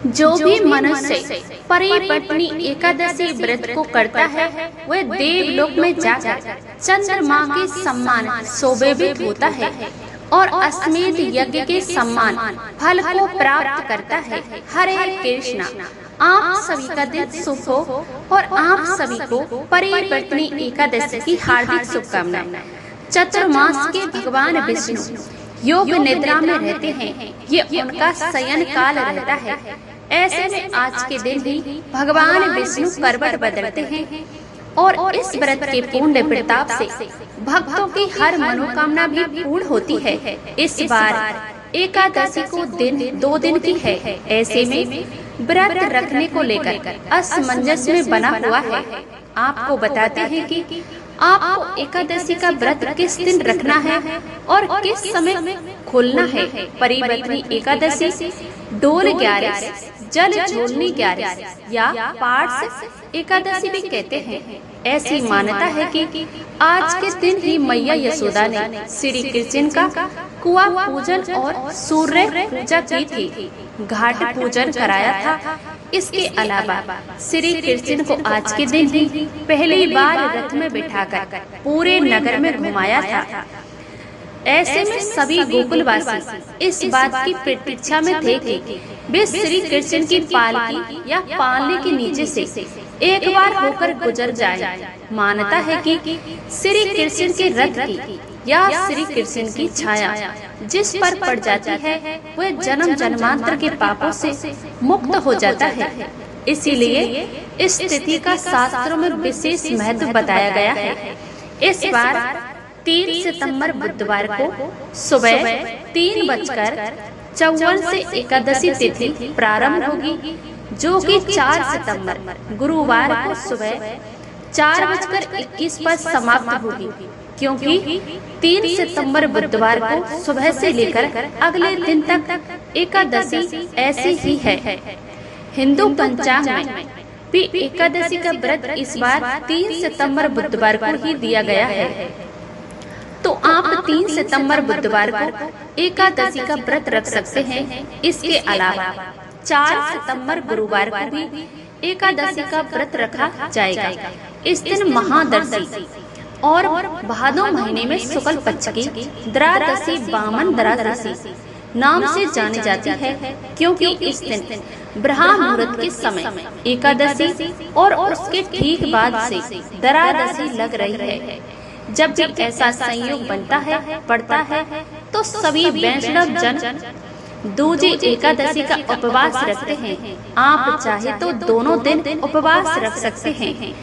जो भी मनुष्य परिपत्नी एकादशी व्रत को करता है वह देवलोक में जाकर चंद्रमा के सम्मान शोभित होता है और अश्वमेध यज्ञ के सम्मान फल को प्राप्त करता है। हरे कृष्णा। आप सभी का दिन शुभ हो और आप सभी को परिपत्नी एकादशी की हार्दिक शुभकामनाएं। चतुर्मास के भगवान विष्णु योग निद्रा में रहते हैं, ये उनका शयन काल रहता है। ऐसे में आज के दिन ही भगवान विष्णु करवट बदलते हैं और इस व्रत के पुण्य प्रताप से भक्तों की हर मनोकामना भी पूर्ण होती है। इस बार एकादशी को दिन 2 दिन की है। ऐसे में व्रत रखने को लेकर असमंजस में बना हुआ है। आपको बताते हैं कि आपको एकादशी का व्रत किस दिन रखना है और किस समय खोलना है। परिपत्नी एकादशी, डोल 11, जल झोलनी 11 या पाठ एकादशी भी कहते हैं। ऐसी मान्यता है कि आज के दिन ही मैया यशोदा ने श्री कृष्ण का कुआं पूजन और सूर्य पूजा की थी, घाट पूजन कराया था। इसके अलावा श्री कृष्ण को आज के दिन ही पहली बार रथ में बिठाकर पूरे नगर में घुमाया था। ऐसे में सभी गोकुलवासी इस बात की प्रतीक्षा में थे कि वे श्री कृष्ण की पालकी या पालने के नीचे से एक बार होकर गुजर जाए। मान्यता है कि श्री कृष्ण के रथ की या श्री कृष्ण की छाया जिस पर पड़ जाती है वह जन्म जन्मांतर के पापों से मुक्त हो जाता है। इसीलिए इस तिथि का शास्त्रों में विशेष महत्व बताया गया है। इस बार 3 सितंबर बुधवार को सुबह 3:54 से एकादशी तिथि प्रारंभ होगी, जो कि 4 सितंबर गुरुवार को सुबह 4:21 पर समाप्त होगी। क्योंकि 3 सितंबर बुधवार को सुबह से लेकर अगले दिन तक एकादशी ऐसी ही है। हिंदू पंचांग में भी एकादशी का व्रत इस बार 3 सितंबर बुधवार को ही दिया गया है। तो आप 3 सितंबर बुधवार को एकादशी का व्रत रख सकते हैं। इसके अलावा 4 सितंबर गुरुवार को भी एकादशी का व्रत रखा जाएगा। इस दिन महादशमी और भादो महीने में शुक्ल पक्ष की द्वादशी वामन द्वादशी नाम से जानी जाती है, क्योंकि इस दिन ब्रह्म मुहूर्त के समय एकादशी और उसके ठीक बाद से द्वादशी लग रही है। जब भी ऐसा संयोग बनता है पड़ता है तो सभी वैष्णव जन दूजी एकादशी का उपवास रखते हैं। आप चाहे तो दोनों दिन उपवास रख सकते हैं,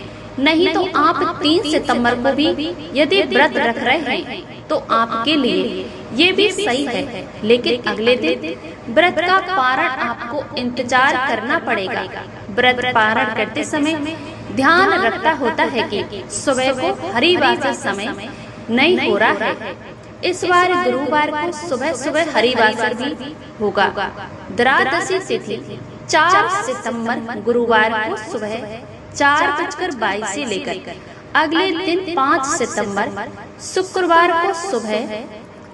नहीं तो आप 3 सितंबर को भी यदि व्रत रख रहे हैं तो आपके लिए ये भी सही है। लेकिन अगले दिन व्रत का पारण आपको इंतजार करना पड़ेगा। व्रत पारण करते समय ध्यान रखता होता है कि सुबह को हरिवासर समय नहीं हो रहा है। इस बार गुरुवार को सुबह सुबह हरिवासर भी होगा। द्वादशी तिथि 4 सितंबर गुरुवार को सुबह 4:22 से लेकर अगले दिन 5 सितंबर शुक्रवार को सुबह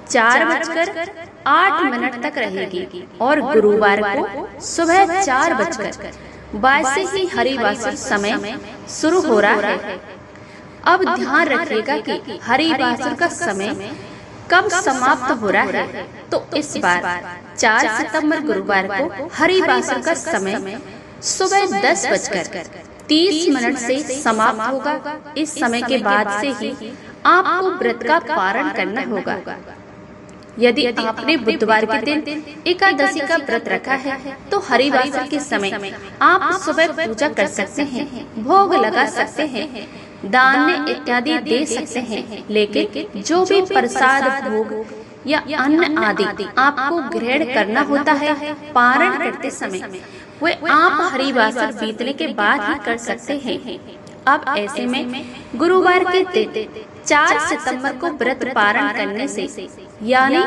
4:08 तक रहेगी और गुरुवार को सुबह 4:22 से ही हरिवासर समय शुरू हो रहा है। अब ध्यान रखिएगा कि हरिवासर का समय कब समाप्त हो रहा है। तो इस बार 4 सितंबर गुरुवार को हरिवासर का समय सुबह 10:30 से समाप्त होगा। इस समय के बाद से ही आपको व्रत का पारण करना होगा। यदि आपने बुधवार के दिन एकादशी का व्रत रखा है तो हरिवासर के समय आप सुबह पूजा कर सकते हैं, भोग लगा सकते हैं, दान इत्यादि दे सकते हैं। लेकिन जो भी प्रसाद भोग या अन्न आदि आपको ग्रहण करना होता है पारण करते समय, वे आप हरिवासर बीतने के बाद ही कर सकते हैं। अब ऐसे में गुरुवार के दिन 4 सितंबर को व्रत पारण करने से यानी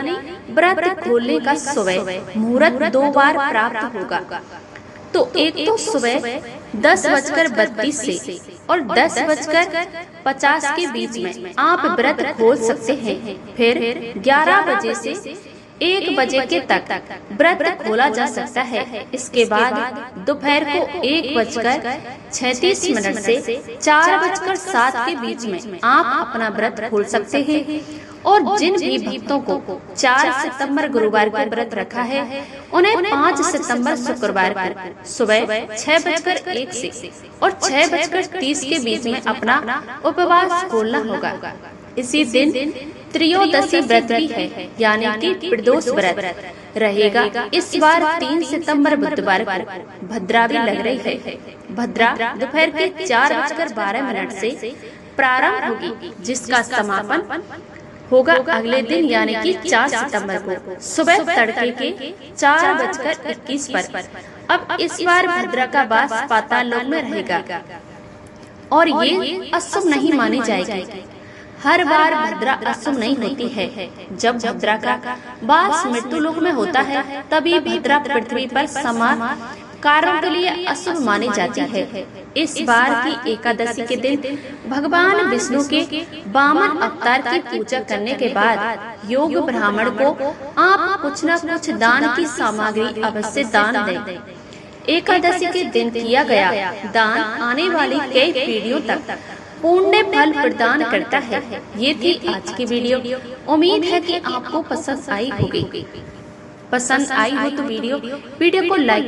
व्रत खोलने का सुबह मुहूर्त 2 बार प्राप्त होगा। तो एक तो सुबह 10:32 से और 10:50 के बीच में आप व्रत खोल सकते हैं। फिर 11 बजे से 1 बजे के तक व्रत खोला जा सकता है। इसके बाद दोपहर को 1:36 से 4:07 के बीच में आप अपना व्रत खोल सकते हैं। और जिन भी भक्तों को 4 सितंबर गुरुवार को व्रत रखा है, उन्हें 5 सितंबर शुक्रवार को सुबह 6:01 से और 6:30 के बीच में अपना उपवास खोलना होगा। इसी दिन त्रयोदशी व्रत भी है, यानी कि प्रदोष व्रत रहेगा। इस बार 3 सितंबर बुधवार को भद्रा भी लग रही है। भद्रा दोपहर के 4:12 से प्रारंभ होगी, जिसका समापन होगा अगले दिन यानी कि 4 सितंबर को सुबह तड़के के 4:21 पर। अब इस बार भद्रा का वास पाताल लोक में रहेगा और ये अशुभ नहीं मानी जाएगी। हर बार भद्रा अशुभ नहीं होती है। जब भद्रा का वास मृत्यु लोक में होता है, तभी भद्रा पृथ्वी पर समान कार्यों के लिए अशुभ मानी जाती है। इस बार की एकादशी के दिन भगवान विष्णु के वामन अवतार की पूजा करने के बाद योग ब्राह्मण को आप कुछ न कुछ दान की सामग्री अवश्य दान दें। एकादशी के दिन किया गया दान आने वाली कई पीढ़ियों तक पुण्य फल प्रदान करता है। ये थी आज की वीडियो। उम्मीद है कि आपको पसंद आई होगी। पसंद आई हो तो वीडियो को लाइक